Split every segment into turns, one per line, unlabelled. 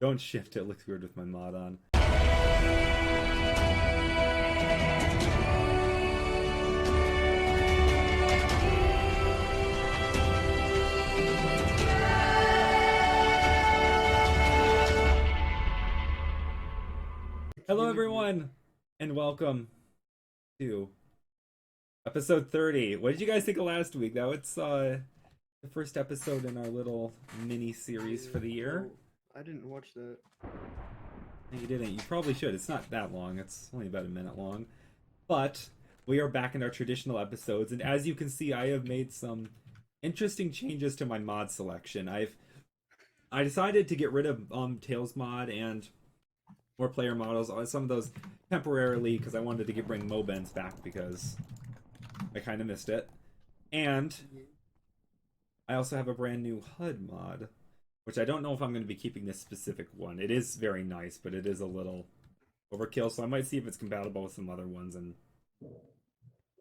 Don't shift, it looks weird with my mod on. Hello everyone, and welcome to episode 30. What did you guys think of last week? That was the first episode in our little mini-series for the year.
I didn't watch that.
No, you didn't. You probably should. It's not that long. It's only about a minute long. But we are back in our traditional episodes, and as you can see, I have made some interesting changes to my mod selection. I decided to get rid of Tails mod and more player models, some of those temporarily, because I wanted to bring Mobens back because I kind of missed it. And I also have a brand new HUD mod, which I don't know if I'm going to be keeping this specific one. It is very nice, but it is a little overkill, so I might see if it's compatible with some other ones and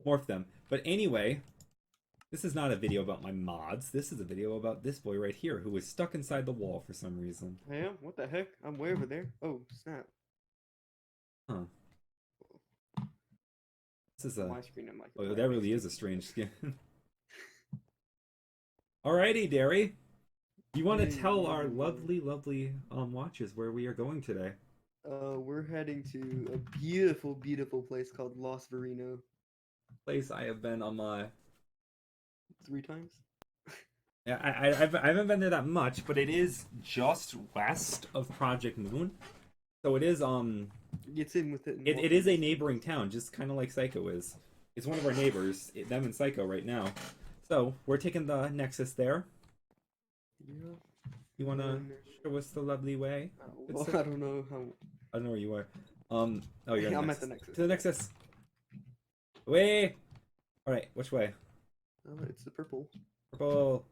morph them. But anyway, this is not a video about my mods. This is a video about this boy right here who was stuck inside the wall for some reason.
I am? What the heck? I'm way over there. Oh, snap.
Huh. This is a...
My screen, I'm like...
Oh, that really is a strange skin. Alrighty, Derry. You want to tell our lovely watchers where we are going today?
We're heading to a beautiful, beautiful place called Vereno.
Place I have been on my...
3 times?
Yeah, I haven't been there that much, but it is just west of Project Moon. So it is,
Gets in with it.
It is a neighboring town, just kind of like Psycho is. It's one of our neighbors, them and Psycho right now. So, we're taking the Nexus there.
Yeah.
You want to show us the lovely way?
Well, I don't know how...
I don't know where you are. Oh, you're
I'm at the Nexus.
To the Nexus! Way! Alright, which way?
It's the purple.
Purple.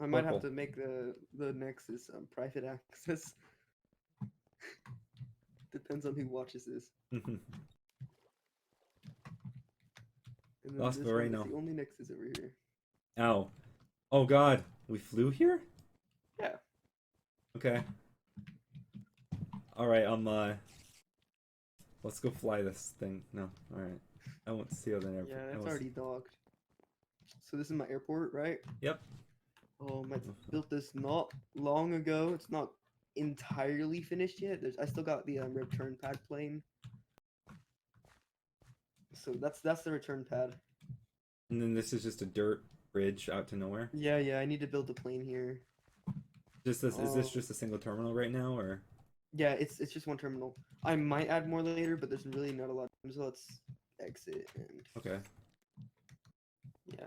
I might have to make the Nexus private access. Depends on who watches this.
Lost Vereno.
The only Nexus over here.
Ow. Oh god. We flew here?
Yeah.
Okay. Alright, let's go fly this thing. No, alright. I won't see how the airport.
Yeah, it's already docked. So this is my airport, right?
Yep.
I built this not long ago. It's not entirely finished yet. I still got the return pad plane. So that's the return pad.
And then this is just a dirt bridge out to nowhere?
Yeah, I need to build a plane here.
Just this is this just a single terminal right now, or?
Yeah, it's just one terminal. I might add more later, but there's really not a lot. So let's exit and
okay.
Yeah.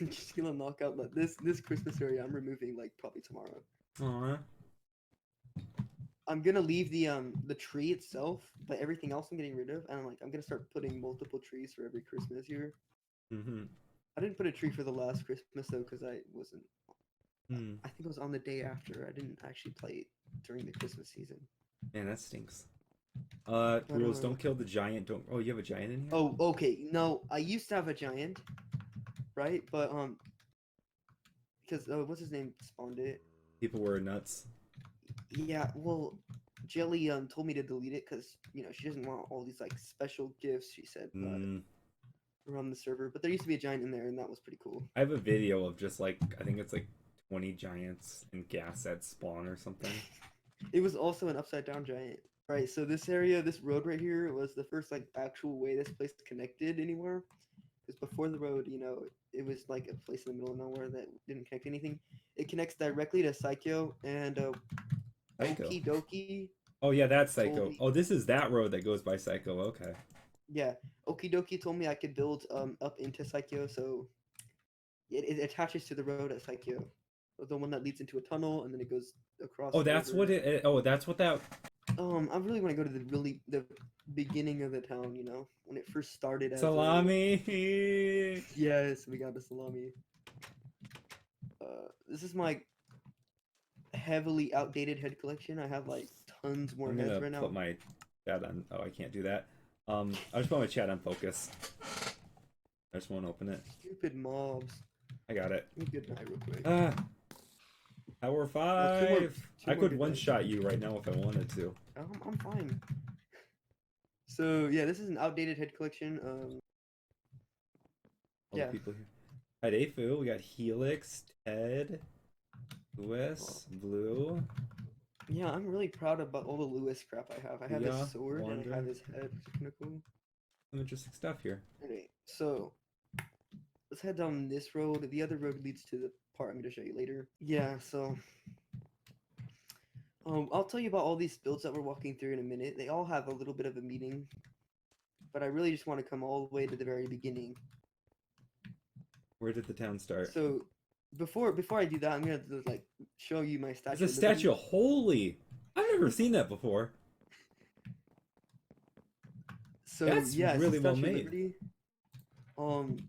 Just gonna knock out like this Christmas area I'm removing like probably tomorrow.
Alright.
I'm gonna leave the tree itself, but everything else I'm getting rid of, and I'm gonna start putting multiple trees for every Christmas here. I didn't put a tree for the last Christmas though, because I wasn't. I think it was on the day after. I didn't actually play it during the Christmas season.
Man, that stinks. Rules, don't kill the giant. Don't. Oh, you have a giant in here?
Oh, okay. No, I used to have a giant, right? But because what's his name spawned it.
People were nuts.
Yeah, well, Jelly told me to delete it because she doesn't want all these like special gifts. She said around the server, but there used to be a giant in there, and that was pretty cool.
I have a video of just like I think it's like 20 giants and gas at spawn or something.
It was also an upside down giant. Right, so this area, this road right here, was the first like actual way this place connected anywhere. Because before the road, it was like a place in the middle of nowhere that didn't connect anything. It connects directly to Psycho and Okie Dokie.
Oh yeah, that's Psycho. Oh, this is that road that goes by Psycho. Okay.
Yeah, Okie Dokie told me I could build up into Psycho, so it attaches to the road at Psycho, the one that leads into a tunnel and then it goes across.
Oh, that's what it. Oh, that's what that.
I really want to go to the beginning of the town, when it first started as
salami.
Yes, we got the salami. This is my heavily outdated head collection. I have like tons more heads right now.
Put my chat on. Oh, I can't do that. I'll just put my chat on focus. I just won't open it.
Stupid mobs.
I got it.
Let me get that real quick.
Tower
Well,
5.
two
I
more
could
good
one
dice.
shot you right now if I wanted to.
I'm fine. So yeah, this is an outdated head collection.
All the
Yeah.
people here. At Afu, we got Helix, Ted,
Well,
Lewis, Blue,
yeah, I'm really proud about all the Lewis crap I have. I have his
Leah,
sword and I
Wanda.
have his head, which is kind of cool.
Some interesting stuff here.
Anyway, so let's head down this road. The other road leads to the part I'm going to show you later. Yeah, so I'll tell you about all these builds that we're walking through in a minute. They all have a little bit of a meaning, but I really just want to come all the way to the very beginning.
Where did the town start?
So before I do that, I'm gonna like show you my
It's
statue.
a
of Liberty.
statue. Holy! I've never seen that before.
So
That's
yeah, it's the
really well
Statue of
made.
Liberty.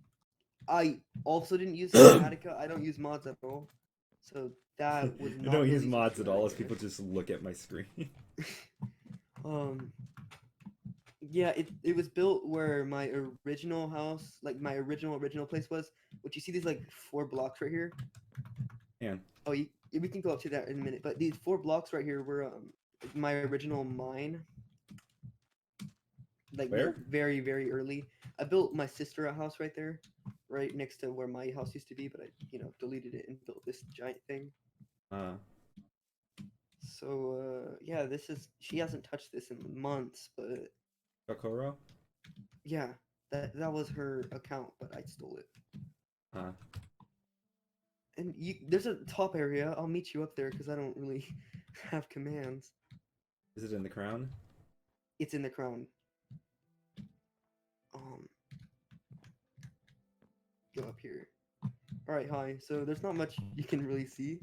I also didn't use Cinematica. I don't use mods at all. So that was
I
not
don't
really
use
some
mods at all as
Cinematica.
people just look at my screen.
Yeah, it was built where my original house, like my original place was. Which you see these like 4 blocks right here.
Man,
Oh, we can go up to that in a minute. But these 4 blocks right here were my original mine. Like
where?
very very early. I built my sister a house right there, right next to where my house used to be, but I deleted it and built this giant thing. So yeah, she hasn't touched this in months, but
Kokoro?
yeah, that was her account, but I stole it. And there's a top area. I'll meet you up there because I don't really have commands.
Is it in the crown?
It's in the crown. Go up here. All right, hi. So there's not much you can really see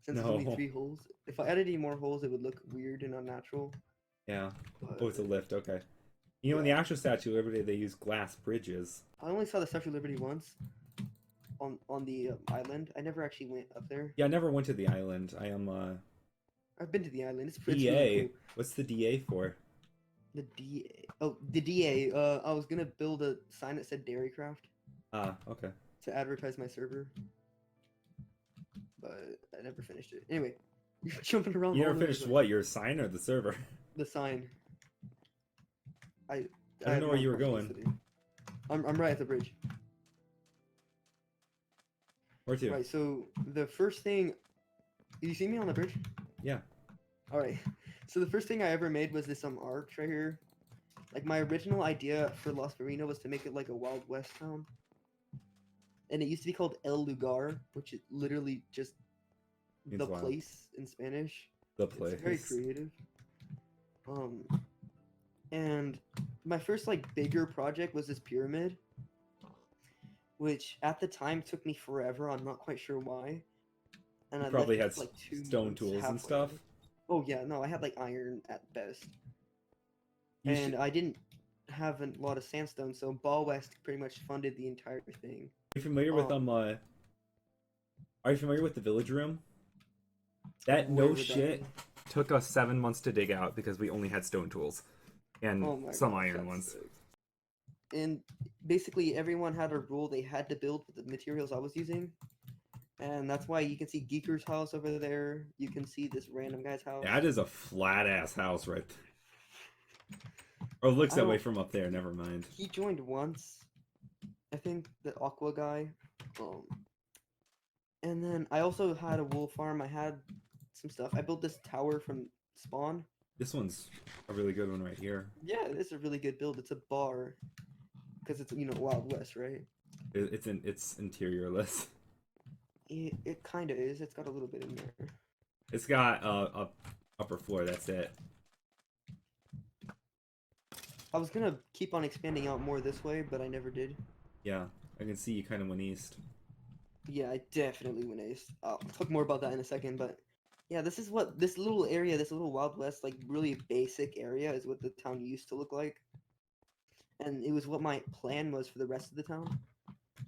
since there's only 3 holes. If I added any more holes, it would look weird and unnatural.
Yeah.
But,
Oh, it's a lift. Okay. You know, in the actual Statue of Liberty, they use glass bridges.
I only saw the Statue of Liberty once on the island. I never actually went up there.
Yeah, I never went to the island. I am
I've been to the island. It's
DA.
really cool.
What's the DA for?
The DA. Oh, the DA. I was gonna build a sign that said Dairycraft.
Okay.
To advertise my server, but I never finished it. Anyway, you're jumping around.
You never finished what? Your sign or the server?
The sign. I
don't know where you were going.
I'm right at the bridge.
Where to?
Right. So the first thing, you see me on the bridge?
Yeah.
All right. So the first thing I ever made was this arch right here. Like my original idea for Los Vereno was to make it like a Wild West town. And it used to be called El Lugar, which is literally just
Means
the
wild.
place in Spanish.
The place.
It's very creative. And my first like bigger project was this pyramid, which at the time took me forever. I'm not quite sure why. And
You
I
probably
left
had
it, like 2
stone
months
tools and
halfway.
stuff.
Oh yeah, no, I had like iron at best.
You
And I didn't have a lot of sandstone, so Ball West pretty much funded the entire thing.
Are you familiar with Are you familiar with the village room? That
Where
no
would that
shit
be?
took us 7 months to dig out because we only had stone tools and
Oh my
some
gosh,
iron
that's
ones.
sick. And basically everyone had a rule they had to build with the materials I was using. And that's why you can see Geeker's house over there. You can see this random guy's house.
That is a flat ass house right there. Or it looks that way from up there, never mind.
He joined once. I think the Aqua guy. And then I also had a wool farm. I had some stuff. I built this tower from spawn.
This one's a really good one right here.
Yeah, it's a really good build. It's a bar. Because it's, Wild West, right?
It's interiorless.
It kind of is. It's got a little bit in there.
It's got a upper floor, that's it.
I was going to keep on expanding out more this way, but I never did.
Yeah, I can see you kind of went east.
Yeah, I definitely went east. I'll talk more about that in a second, but yeah, this is what this little area, this little Wild West, like really basic area is what the town used to look like. And it was what my plan was for the rest of the town.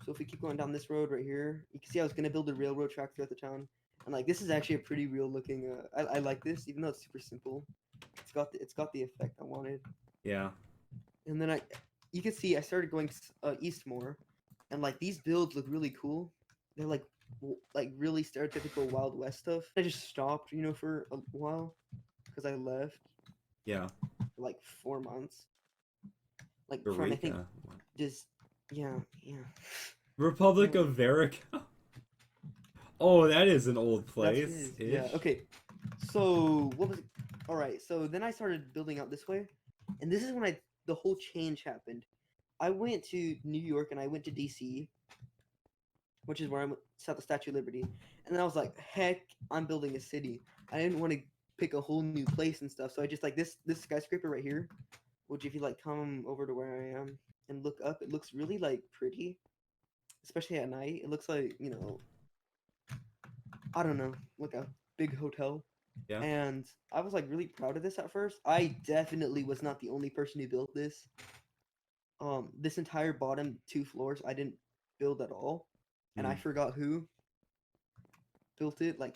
So if we keep going down this road right here, you can see I was going to build a railroad track throughout the town. And like, this is actually a pretty real looking, I like this, even though it's super simple. It's got the effect I wanted.
Yeah.
And then you can see I started going east more. And like, these builds look really cool. They're like like really stereotypical Wild West stuff. I just stopped, you know, for a while because I left
Yeah.
for like 4 months. Like from I think
Eureka.
just yeah.
Republic
Um,
of Vereno. Oh, that is an old
That's
place
his. Yeah.
ish.
Okay. So what was it? All right. So then I started building out this way, and this is when the whole change happened. I went to New York and I went to DC, which is where I saw the Statue of Liberty, and then I was like, heck, I'm building a city. I didn't want to pick a whole new place and stuff, so I just like this skyscraper right here. Which if you like come over to where I am and look up, it looks really like pretty, especially at night. It looks like I don't know, like a big hotel.
Yeah.
And I was like really proud of this at first. I definitely was not the only person who built this. This entire bottom 2 floors I didn't build at all, and I forgot who built it. Like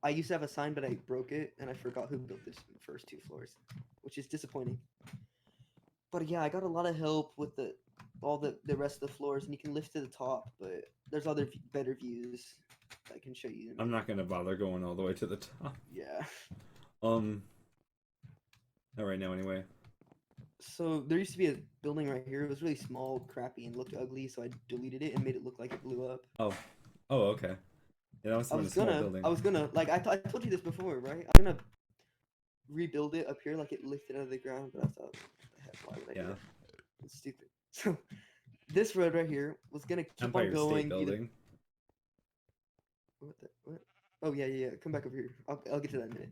I used to have a sign, but I broke it, and I forgot who built this first 2 floors, which is disappointing. But yeah, I got a lot of help with all the rest of the floors, and you can lift to the top. But there's other better views I can show you.
I'm not gonna bother going all the way to the top.
Yeah.
Not right now anyway.
So there used to be a building right here. It was really small, crappy, and looked ugly. So I deleted it and made it look like it blew up.
Oh. Oh, okay. Yeah, that must have been a small building.
I was gonna, like, I told you this before, right? I'm gonna rebuild it up here, like it lifted out of the ground. But I thought, heck, why would I do that? It's stupid. So this road right here was gonna keep
Empire
on going.
State Building.
What? Oh yeah. Come back over here. I'll get to that in a minute.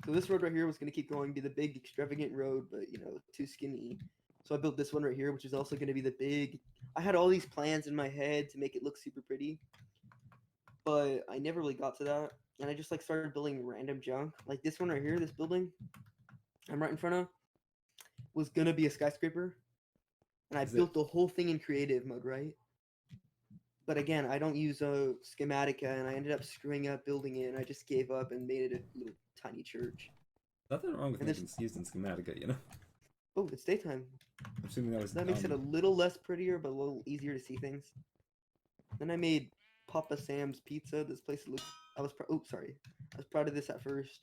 So this road right here was gonna keep going, be the big extravagant road, but too skinny. So I built this one right here, which is also gonna be the big. I had all these plans in my head to make it look super pretty, but I never really got to that, and I just like started building random junk. Like this one right here, this building I'm right in front of, was gonna be a skyscraper, and I built the whole thing in creative mode, right? But again, I don't use a Schematica, and I ended up screwing up building it, and I just gave up and made it a little tiny church.
Nothing wrong with making using Schematica, you know?
Oh, it's daytime.
I'm assuming that was
That makes it a little less prettier, but a little easier to see things. Then I made Papa Sam's Pizza. This place looks. Oh, sorry. I was proud of this at first.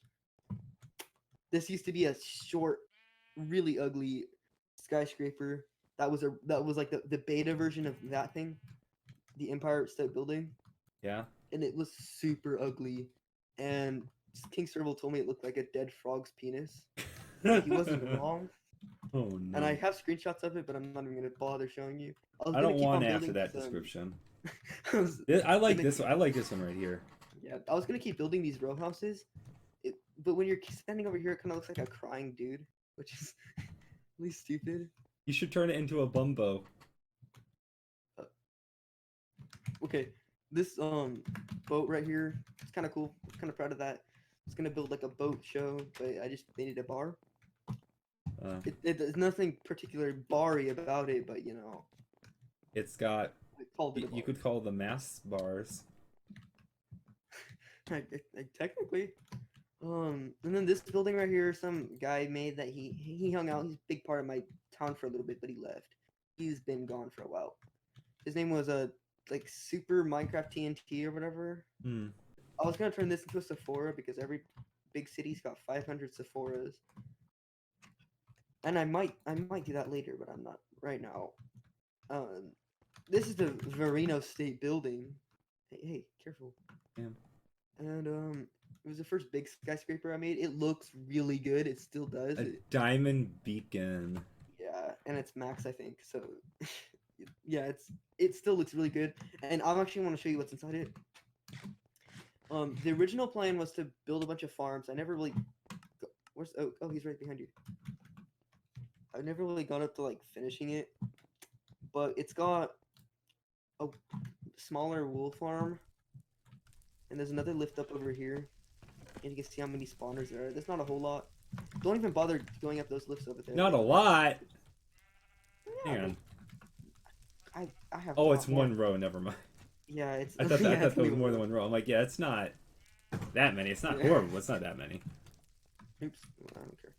This used to be a short, really ugly skyscraper. That was like the beta version of that thing, the Empire State Building.
Yeah.
And it was super ugly. And King Serval told me it looked like a dead frog's penis. He wasn't wrong.
Oh no.
And I have screenshots of it, but I'm not even gonna bother showing you.
I don't want after that description. I like this one. I like this one right here.
Yeah, I was gonna keep building these row houses, but when you're standing over here, it kind of looks like a crying dude, which is really stupid.
You should turn it into a bumbo.
Okay, this boat right here, it's kind of cool. I'm kind of proud of that. I was gonna build like a boat show, but I just made it a bar. There's nothing particularly bar-y about it, but
it's got.
You
could call the mass bars.
Technically. And then this building right here, some guy made that he hung out. He's a big part of my town for a little bit, but he left. He's been gone for a while. His name was like Super Minecraft TNT or whatever. I was gonna turn this into a Sephora because every big city's got 500 Sephoras. And I might do that later, but I'm not right now. This is the Vereno State Building. Hey, careful.
Yeah.
And it was the first big skyscraper I made. It looks really good. It still does.
Diamond beacon.
Yeah, and it's max, I think. So, yeah, it still looks really good. And I actually want to show you what's inside it. The original plan was to build a bunch of farms. I never really. Oh, he's right behind you. I never really got up to like finishing it, but it's got a smaller wool farm, and there's another lift up over here, and you can see how many spawners there are. There's not a whole lot. Don't even bother going up those lifts over there.
Not a lot.
Yeah,
Hang on.
I have.
Oh, it's one row. Never mind.
Yeah, it's.
I thought that was more than one row. I'm like, yeah, it's not that many. It's not horrible. It's not that many.
Oops, I don't care.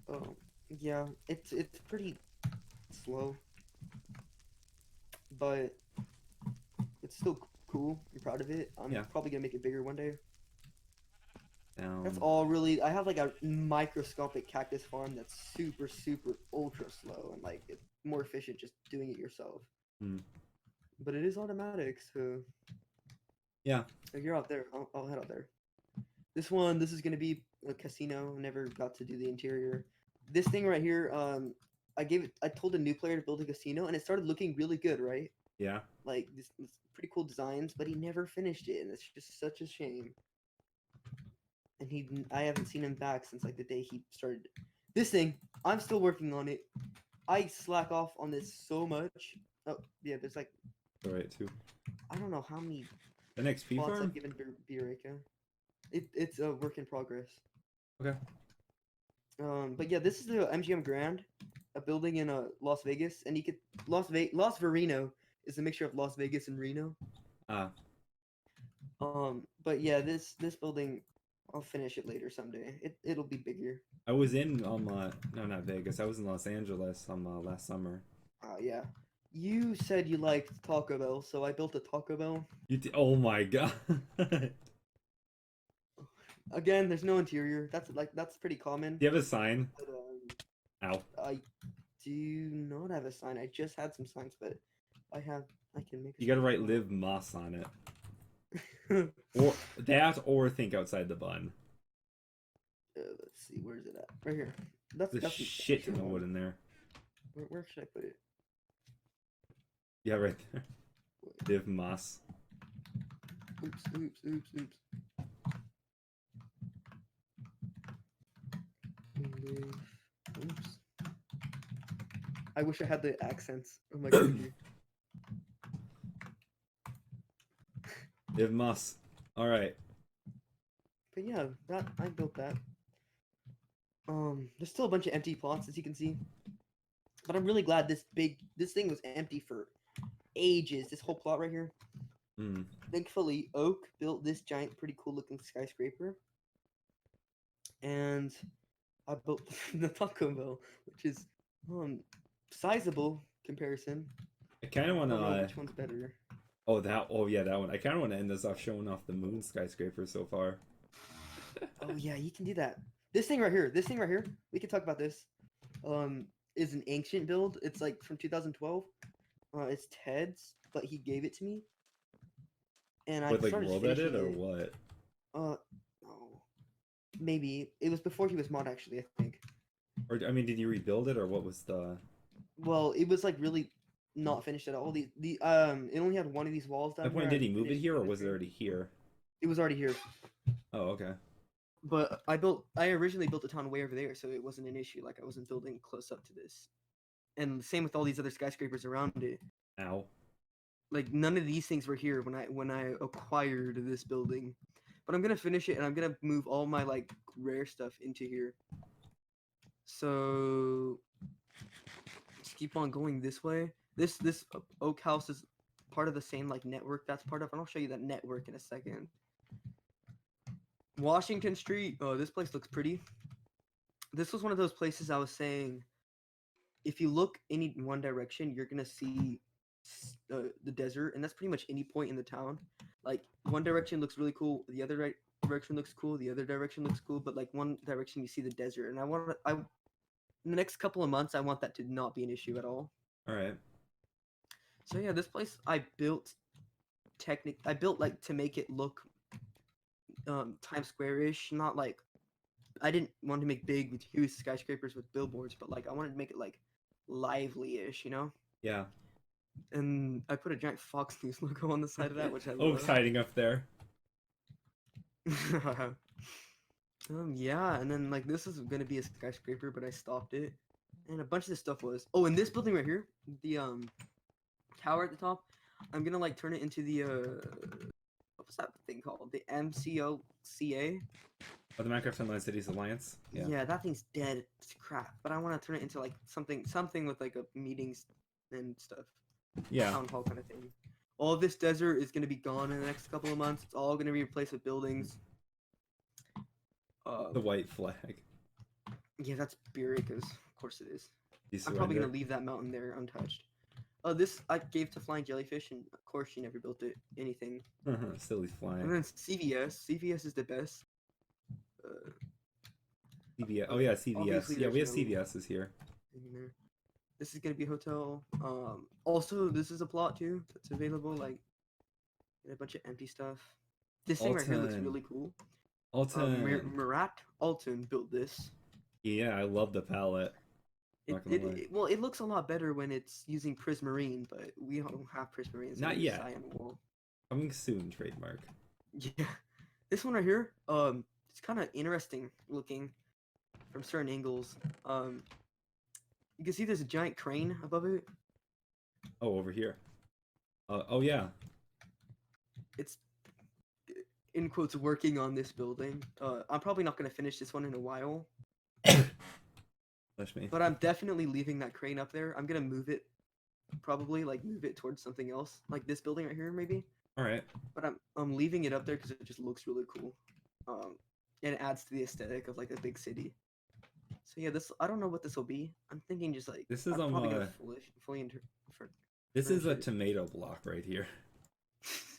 Oh, yeah, it's pretty slow, but it's still cool. I'm proud of it. I'm
Yeah.
probably gonna make it bigger one day. That's
Down.
all really. I have like a microscopic cactus farm that's super, super ultra slow and like it's more efficient just doing it yourself.
Hmm.
But it is automatic, so
Yeah.
if you're out there, I'll head out there. This is gonna be a casino. Never got to do the interior. This thing right here, I told a new player to build a casino, and it started looking really good, right?
Yeah.
Like this pretty cool designs, but he never finished it, and it's just such a shame. And I haven't seen him back since like the day he started. This thing, I'm still working on it. I slack off on this so much. Oh yeah, there's like
All right, too.
I don't know how many
The next P
plots
farm.
I've given Bireka. It's a work in progress.
Okay.
But yeah, this is the MGM Grand, a building in Las Vegas, and you could Las Vereno is a mixture of Las Vegas and Reno.
Ah.
But yeah, this building, I'll finish it later someday. It'll be bigger.
I was in no, not Vegas. I was in Los Angeles last summer.
Yeah. You said you liked Taco Bell, so I built a Taco Bell.
Oh my god.
Again, there's no interior. That's pretty common.
Do you have a sign?
But,
Ow.
I do not have a sign. I just had some signs, but I can make.
You gotta write "Live Moss" on it.
it.
Or that, or think outside the bun.
Let's see, where's it at? Right here. That's
The shit ton of wood in there.
Where should I put it?
Yeah, right there. Live Moss.
Oops. Oops. I wish I had the accents. Oh my god.
Live Moss. All right.
But yeah, I built that. There's still a bunch of empty plots as you can see, but I'm really glad this thing was empty for ages. This whole plot right here. Thankfully, Oak built this giant, pretty cool looking skyscraper, and I built the Taco Bell, which is sizable comparison.
I kind of want
I don't know
to.
which one's better.
Oh, that. Oh, yeah, that one. I kind of want to end this off showing off the moon skyscraper so far.
Oh yeah, you can do that. This thing right here. We can talk about this. Is an ancient build. It's like from 2012. It's Ted's, but he gave it to me. And I
With like
started
world
finishing
edit or
it.
what?
No. Maybe it was before he was mod. Actually, I think.
Or I mean, did you rebuild it or what was the?
Well, it was like really not finished at all. It only had one of these walls down
At
here.
point, did he move it
finished
here or was it already here?
It was already here.
Oh, okay.
But I originally built a town way over there, so it wasn't an issue. Like I wasn't building close up to this. And same with all these other skyscrapers around it.
Ow.
Like none of these things were here when I acquired this building. But I'm gonna finish it and I'm gonna move all my like rare stuff into here. So just keep on going this way. This oak house is part of the same like network that's part of, and I'll show you that network in a second. Washington Street. Oh, this place looks pretty. This was one of those places I was saying, if you look any one direction, you're gonna see the desert, and that's pretty much any point in the town. Like one direction looks really cool, the other direction looks cool, the other direction looks cool, but like one direction you see the desert. And in the next couple of months, I want that to not be an issue at all.
All right.
So yeah, this place I built like to make it look Times Square-ish, not like I didn't want to make big with huge skyscrapers with billboards, but like I wanted to make it like lively-ish, you know?
Yeah.
And I put a giant Fox News logo on the side of that, which I love.
Oak's hiding up there.
Yeah, and then like this is gonna be a skyscraper, but I stopped it. And a bunch of this stuff was. Oh, and this building right here, the tower at the top, I'm gonna like turn it into the what was that thing called? The MCOCA.
Oh, the Minecraft Online Cities Alliance.
Yeah, that thing's dead. It's crap. But I want to turn it into like something with like a meetings and stuff.
Yeah.
Town hall kind of thing. All of this desert is gonna be gone in the next couple of months. It's all gonna be replaced with buildings.
The white flag.
Yeah, that's Bireka's. Of course it is.
He's
I'm probably gonna leave that mountain there untouched. This I gave to Flying Jellyfish, and of course she never built anything.
Still he's flying.
And then CVS is the best.
CVS. Oh yeah, CVS.
Obviously
Yeah, we have
there's no
CVS's here.
thing there. This is gonna be a hotel. Also this is a plot too that's available. Like, and a bunch of empty stuff. This thing right here looks
Alton.
really cool.
Alton.
Murat Alton built this.
Yeah, I love the palette.
Well, it looks a lot better when it's using Prismarine, but we don't have Prismarine. So
Not yet.
Cyan wall.
Coming soon, trademark.
Yeah, this one right here, it's kind of interesting looking from certain angles. You can see there's a giant crane above it.
Oh, over here. Oh yeah.
It's in quotes working on this building. I'm probably not gonna finish this one in a while.
Me.
But I'm definitely leaving that crane up there. I'm gonna move it, probably like move it towards something else, like this building right here, maybe.
All right.
But I'm leaving it up there because it just looks really cool, and it adds to the aesthetic of like a big city. So yeah, I don't know what this will be. I'm thinking just like
this is
I'm probably gonna fully
this is a tomato block right here.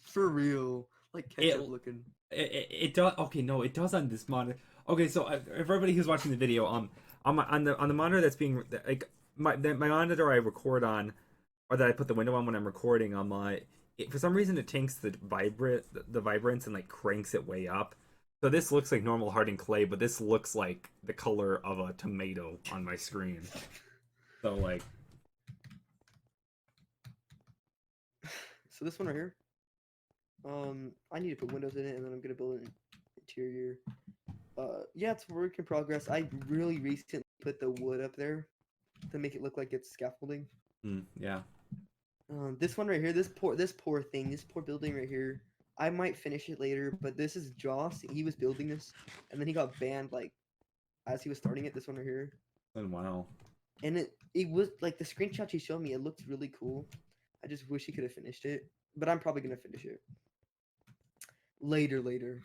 For real, like ketchup looking.
It does. Okay, no, it does on this monitor. Okay, so everybody who's watching the video, on the monitor that's being like my monitor I record on, or that I put the window on when I'm recording, for some reason it takes the vibrance and like cranks it way up. So this looks like normal hardened clay, but this looks like the color of a tomato on my screen. So like,
so this one right here, I need to put windows in it, and then I'm gonna build an interior. Yeah, it's a work in progress. I really recently put the wood up there to make it look like it's scaffolding.
Yeah.
This one right here, this poor building right here. I might finish it later, but this is Joss. He was building this, and then he got banned like as he was starting it. This one right here.
Oh wow. And
it was like the screenshot he showed me. It looked really cool. I just wish he could have finished it, but I'm probably gonna finish it later.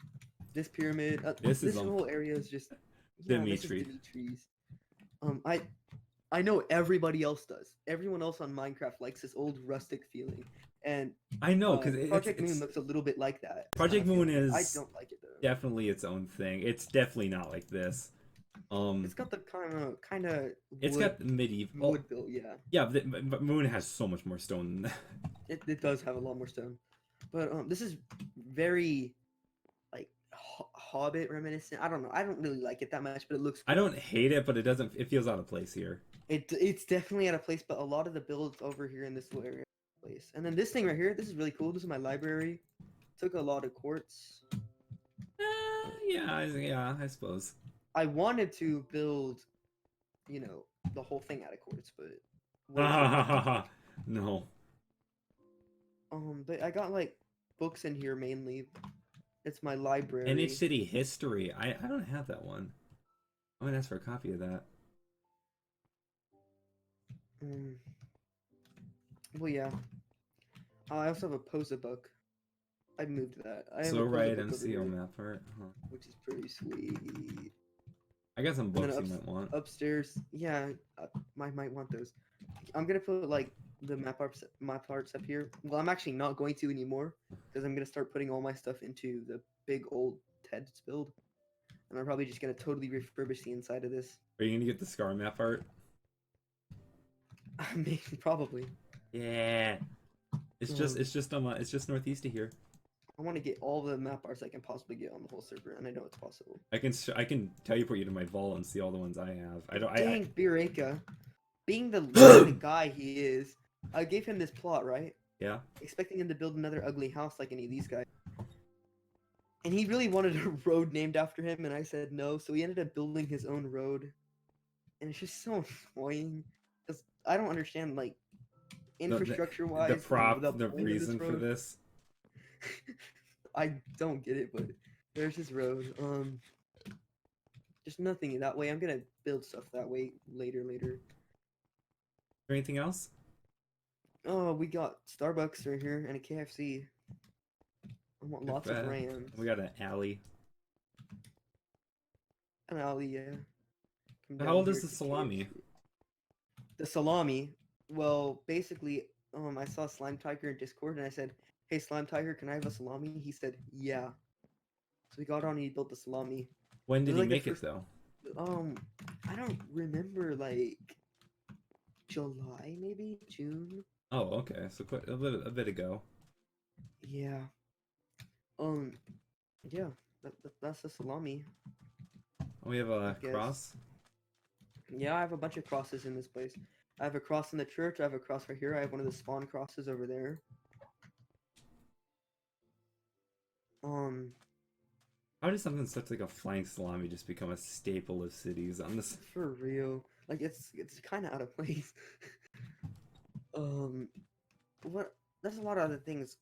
This pyramid, this whole area is just
Dimitri.
I know everybody else does. Everyone else on Minecraft likes this old rustic feeling, and
I know because
Project Moon looks a little bit like that.
Project Moon is.
I don't like it though.
Definitely its own thing. It's definitely not like this.
It's got the kind of.
It's got the medieval
wood built, yeah.
Yeah, but Moon has so much more stone than that.
It does have a lot more stone, but this is very like Hobbit reminiscent. I don't know. I don't really like it that much, but it looks cool.
I don't hate it, but it doesn't. It feels out of place here.
It's definitely out of place, but a lot of the builds over here in this little area are place. And then this thing right here, this is really cool. This is my library. Took a lot of quartz.
Yeah, I suppose.
I wanted to build, the whole thing out of quartz, but
no.
But I got like books in here mainly. It's my library.
NH City History. I don't have that one. I'm gonna ask for a copy of that.
Well, yeah. I also have a Posa book. I moved that.
So right, MCO map art,
which is pretty sweet.
I got some books you might want.
Upstairs, yeah, I might want those. I'm gonna put like the map arts up here. Well, I'm actually not going to anymore because I'm gonna start putting all my stuff into the big old Ted's build, and I'm probably just gonna totally refurbish the inside of this.
Are you gonna get the Scar map art?
Maybe, probably.
Yeah. It's just northeast of here.
I want to get all the map arts I can possibly get on the whole server, and I know it's possible.
I can teleport you to my vault and see all the ones I have.
Dang, Bireka, being the guy he is, I gave him this plot, right?
Yeah.
Expecting him to build another ugly house like any of these guys. And he really wanted a road named after him, and I said no, so he ended up building his own road. And it's just so annoying, because I don't understand, like, infrastructure-wise,
the reason for this.
I don't get it, but there's this road. Just nothing that way. I'm gonna build stuff that way later.
Anything else?
Oh, we got Starbucks right here and a KFC. I want lots of rams.
We got an alley.
An alley, yeah.
How old is the salami?
The salami. Well, basically, I saw Slime Tiger in Discord, and I said, "Hey, Slime Tiger, can I have a salami?" He said, "Yeah." So he got on and he built the salami.
When
It
did
was
he
like the
make it
first.
though?
I don't remember, like July, maybe June.
Oh, okay. So quite a bit ago.
Yeah. Um. Yeah. That's the salami,
We have
I
a
guess.
cross.
Yeah, I have a bunch of crosses in this place. I have a cross in the church. I have a cross right here. I have one of the spawn crosses over there. Um,
How does something such like a flying salami just become a staple of cities on this?
for real. Like it's kind of out of place. um, what? There's a lot of other things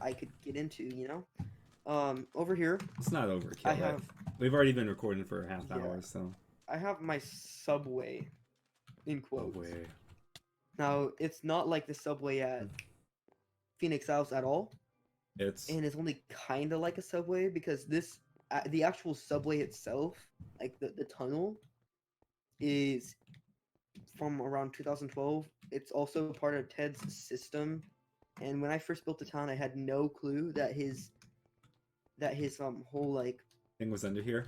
I could get into. Over here
It's not
I
overkill.
have
We've already been recording for a half
yeah
hour, so.
I have my subway in
Oh
quotes.
way.
Now it's not like the subway at Phoenix House at all,
It's
and it's only kind of like a subway because the actual subway itself, like the tunnel, is from around 2012. It's also part of Ted's system, and when I first built the town, I had no clue that his whole like
thing was under here.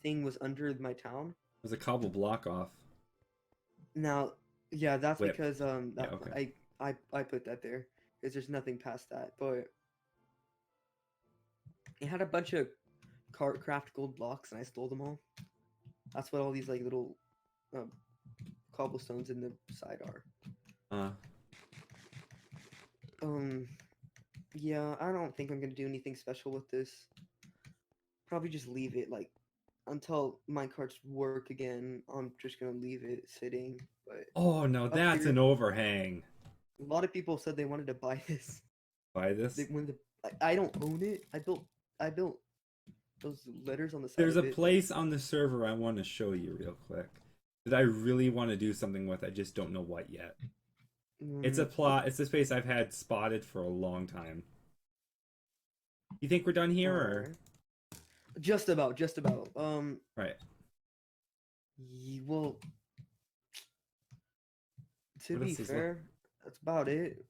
thing was under my town.
There's a cobble block off.
Now, yeah, that's
Whip.
because
Yeah,
that
okay.
I put that there because there's nothing past that, but it had a bunch of craft gold blocks and I stole them all. That's what all these like little um, cobblestones in the side are.
Uh,
Um, yeah, I don't think I'm gonna do anything special with this. Probably just leave it like until minecarts work again. I'm just gonna leave it sitting. But
oh no,
up
that's
here,
an overhang.
a lot of people said they wanted to buy this.
Buy
They
this.
wanted to. I don't own it. I built those letters on the side
There's
of
a
it, but
place on the server I want to show you real quick that I really want to do something with. I just don't know what yet. It's a
what?
plot. It's a space I've had spotted for a long time. You think we're done here,
All
or
right. Just about, just about.
right?
Well, to
What
be
else is left?
fair, that's about it.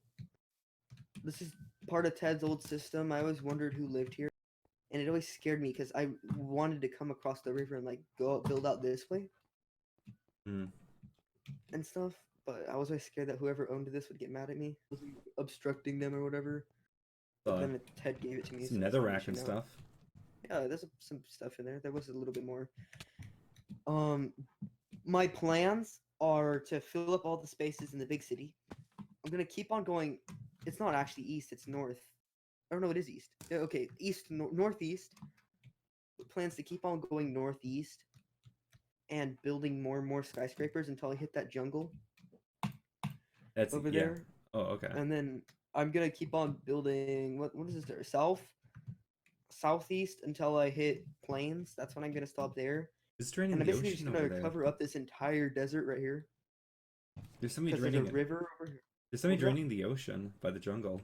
This is part of Ted's old system. I always wondered who lived here, and it always scared me because I wanted to come across the river and like go build out this way
Hmm.
and stuff. But I was always scared that whoever owned this would get mad at me, obstructing them or whatever. But then Ted gave it to me,
Some
so I just wanted to
netherrack
let you
and
know.
stuff.
Yeah, there's some stuff in there. There was a little bit more. Um, my plans are to fill up all the spaces in the big city. I'm gonna keep on going. It's not actually east; it's north. I don't know. It is east. Okay, east, northeast. Plans to keep on going northeast and building more and more skyscrapers until I hit that jungle
That's
over
yeah.
there,
Oh, okay.
and then I'm gonna keep on building. What is this there? Southeast until I hit plains. That's when I'm gonna stop there.
It's draining
And I'm
the
basically just
ocean over
gonna
there.
cover up this entire desert right here
There's somebody
because there's a
draining it.
river over here.
There's
What
somebody
was that?
draining the ocean by the jungle.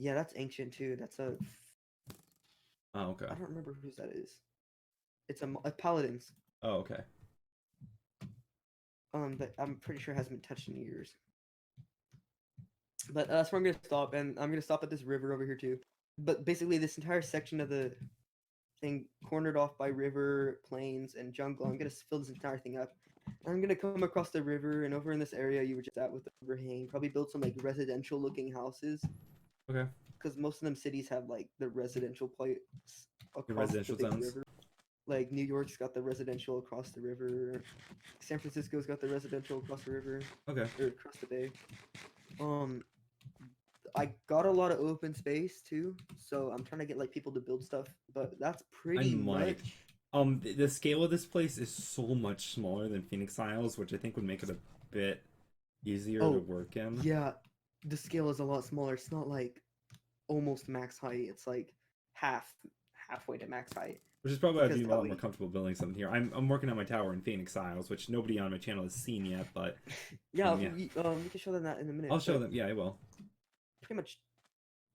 Yeah, that's ancient too. That's a
Oh, okay.
I don't remember whose that is. It's a paladin's.
Oh, okay.
That I'm pretty sure hasn't been touched in years. But that's where I'm gonna stop, and I'm gonna stop at this river over here too. But basically, this entire section of the thing cornered off by river, plains, and jungle. I'm gonna fill this entire thing up. I'm gonna come across the river, and over in this area you were just at with the overhang, probably build some like residential-looking houses,
Okay.
because most of them cities have like the residential place
The
across the
residential
big
zones.
river. Like New York's got the residential across the river. San Francisco's got the residential across the river
Okay.
or across the bay. Um, I got a lot of open space too, so I'm trying to get like people to build stuff. But that's
I
pretty
might.
much.
The scale of this place is so much smaller than Phoenix Isles, which I think would make it a bit easier to
Oh,
work in.
yeah, the scale is a lot smaller. It's not like almost max height. It's like halfway to max height.
Which is probably why I'd
Because
be a
that
lot more
way,
comfortable building something here. I'm working on my tower in Phoenix Isles, which nobody on my channel has seen yet, but
yeah,
yeah.
we can show them that in a minute.
I'll show
but
them. Yeah, I will.
Pretty much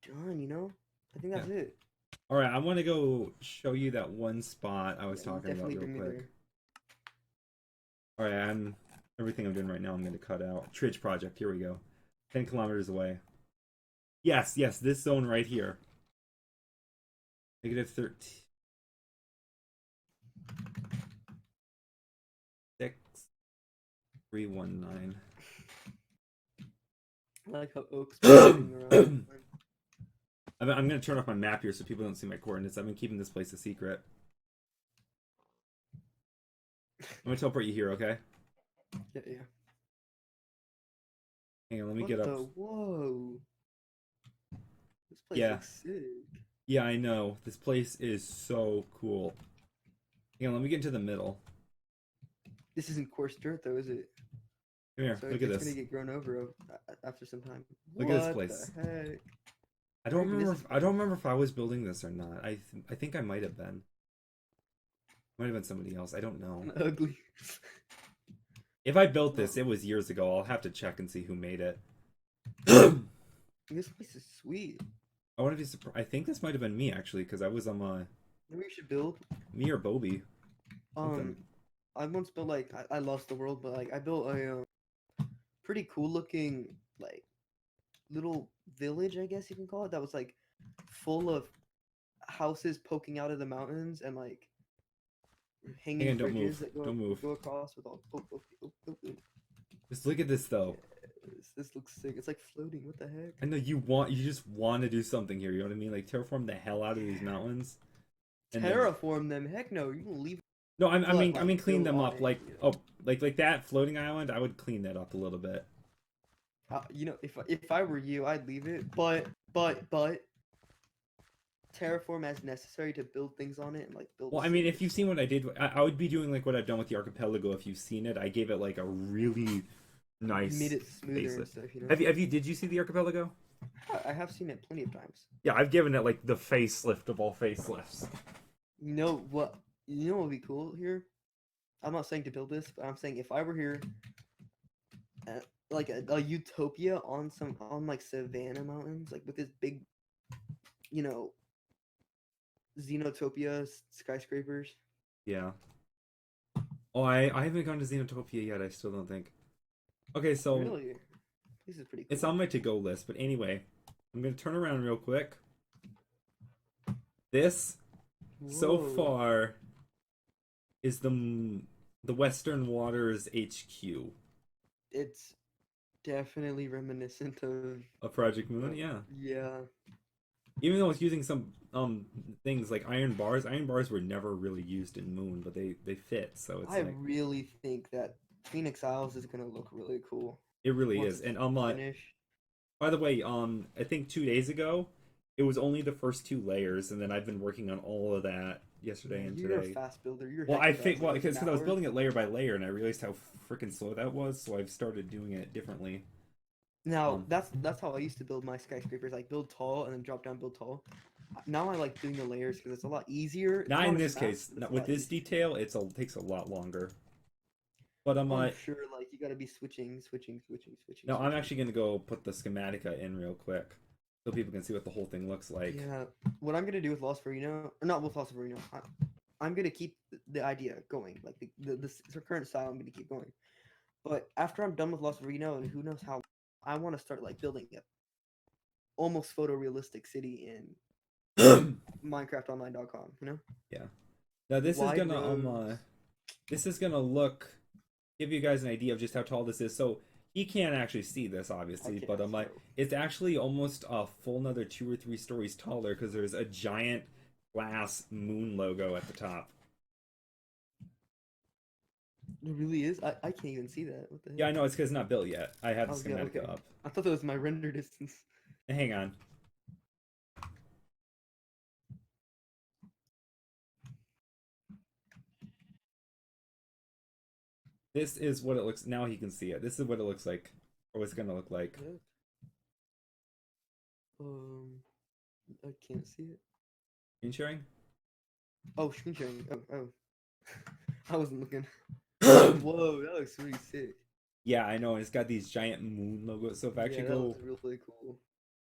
done. I think that's
Yeah.
it.
All right, I want to go show you that one spot I was
Yeah, you
talking about
definitely
real
bring me
quick.
there.
All right, everything I'm doing right now I'm going to cut out. Tridge project. Here we go. 10 kilometers away. Yes, yes, this zone right here. Negative 13. 6319.
I like how Oak's moving around.
I'm gonna turn off my map here so people don't see my coordinates. I've been keeping this place a secret. I'm gonna teleport you here, okay?
Yeah, yeah.
Hang on, let me
What
get up.
the? Whoa. This place
Yeah.
looks sick.
Yeah, I know. This place is so cool. Hang on, let me get into the middle.
This isn't coarse dirt, though, is it?
Come here,
So
look at
it's
this.
gonna get grown over after some time.
Look at this place.
What the heck?
I don't remember if I was building this or not. I think I might have been. Might have been somebody else. I don't know.
Ugly.
If I built this, it was years ago. I'll have to check and see who made it.
This place is sweet.
I want to be surprised. I think this might have been me actually, because I was on my
Maybe we should build.
me or Bobby.
I once built like I lost the world, but like I built a pretty cool looking like little village, I guess you can call it. That was like full of houses poking out of the mountains and like hanging
Hang on, don't
bridges
move.
that
Don't move.
go across with all.
Just look at this though.
This looks sick. It's like floating. What the heck?
I know you just want to do something here. You know what I mean? Like terraform the hell out of these mountains. And
Terraform them? Heck no! You can leave.
No, I mean
like,
clean them
build
up.
on
Like
it,
oh, like that floating island. I would clean that up a little bit.
You know, if I were you, I'd leave it. But terraform as necessary to build things on it and like build.
Well, I mean, if you've seen what I did, I would be doing like what I've done with the archipelago. If you've seen it, I gave it like a really nice.
Made it smoother and stuff. You know.
Have you? Did you see the archipelago?
I have seen it plenty of times.
Yeah, I've given it like the facelift of all facelifts.
You know what? You know what would be cool here? I'm not saying to build this, but I'm saying if I were here, like a utopia on like savannah mountains, like with this big, you know, Xenotopia skyscrapers.
Yeah. Oh, I haven't gone to Xenotopia yet. I still don't think. Okay, so
Really, this is pretty cool.
it's on my to-go list. But anyway, I'm gonna turn around real quick. This so
Whoa.
far is the Western Waters HQ.
It's definitely reminiscent of
A Project Moon, yeah.
Yeah.
Even though it's using some things like iron bars. Iron bars were never really used in Moon, but they fit. So it's
I
like
really think that Phoenix Isles is gonna look really cool.
it really
once
is. And
it's finished.
by the way, I think 2 days ago, it was only the first 2 layers, and then I've been working on all of that yesterday and
You're
today.
a fast builder.
Because I was building it layer by layer, and I realized how freaking slow that was, so I've started doing it differently.
Now that's how I used to build my skyscrapers. Like build tall and then drop down, build tall. Now I like doing the layers because it's a lot easier.
Not
It's
in
not
this
as
case.
fast, but
Not
it's a
with
lot
this
easier.
detail, it takes a lot longer. But I'm
I'm
like,
sure like you gotta be switching.
no, I'm actually gonna go put the schematica in real quick, so people can see what the whole thing looks like.
Yeah, what I'm gonna do with Lost Vereno, or not with Lost Vereno, I'm gonna keep the idea going, like the current style. I'm gonna keep going, but after I'm done with Lost Vereno, and who knows how, I want to start like building a almost photorealistic city in MinecraftOnline.com. You know?
Yeah. Now this is
Wide
gonna
roads.
this is gonna give you guys an idea of just how tall this is. So you can't actually see this obviously,
can't,
but I'm like,
so-
it's actually almost a full another 2 or 3 stories taller because there's a giant glass moon logo at the top.
It really is. I can't even see that. What the heck?
Yeah, I know it's because it's not built yet. I have the
Oh, yeah,
schematica
okay.
up.
I thought that was my render distance.
Hang on. This is what it looks. Now he can see it. This is what it looks like, or what's gonna look like.
Yep. I can't see it.
Screen sharing.
Oh, screen sharing. Oh. I wasn't looking. Whoa, that looks really sick.
Yeah, I know. And it's got these giant moon logos. So if I actually
that
go,
looks really cool.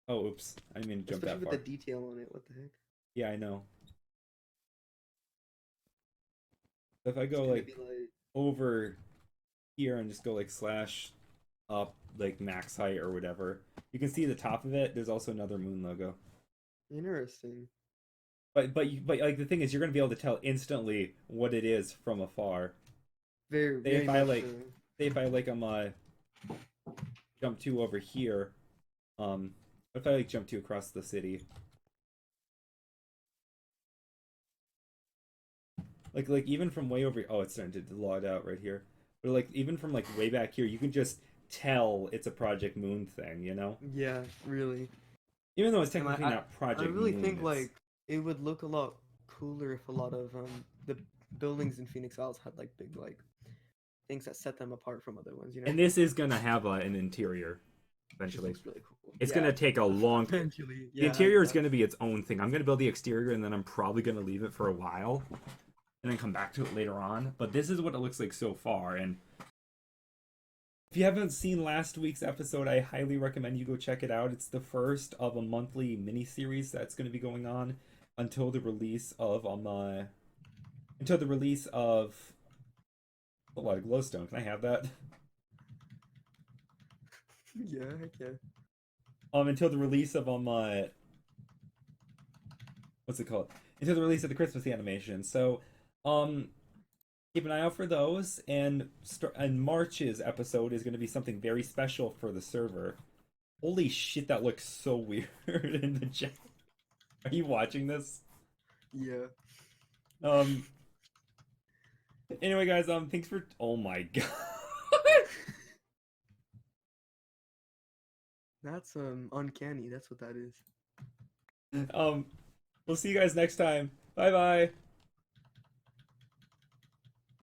oh, oops, I didn't mean to jump
Especially
that
with
far.
the detail on it. What the heck?
Yeah, I know. So if I
It's
go
gonna
like
be like
over here and just go like slash up like max height or whatever. You can see the top of it. There's also another moon logo.
Interesting.
But like the thing is, you're gonna be able to tell instantly what it is from afar.
Very
Say
very
if I
much
like,
so.
say if I like jump to over here, if I like jump to across the city, like even from way over, oh, it's starting to log out right here. But like even from like way back here, you can just tell it's a Project Moon thing, you know?
Yeah, really.
Even though it's
And
technically not
I
Project
really
Moon,
think
it's
like it would look a lot cooler if a lot of the buildings in Phoenix Isles had like big like things that set them apart from other ones, you know?
and this is gonna have an interior
It just
eventually.
looks really cool.
It's
Yeah.
gonna take a long.
Eventually.
The
Yeah,
interior is
that's
gonna be its own thing. I'm gonna build the exterior, and then I'm probably gonna leave it for a while, and then come back to it later on. But this is what it looks like so far, and if you haven't seen last week's episode, I highly recommend you go check it out. It's the first of a monthly mini-series that's going to be going on until the release of a lot of glowstone. Can I have that?
yeah, heck yeah.
Until the release of what's it called? Until the release of the Christmas animation. So, um, keep an eye out for those. And March's episode is going to be something very special for the server. Holy shit, that looks so weird in the chat. Are you watching this?
Yeah.
Um. Anyway, guys. Thanks for. Oh my god.
That's uncanny. That's what that is.
um. We'll see you guys next time. Bye bye.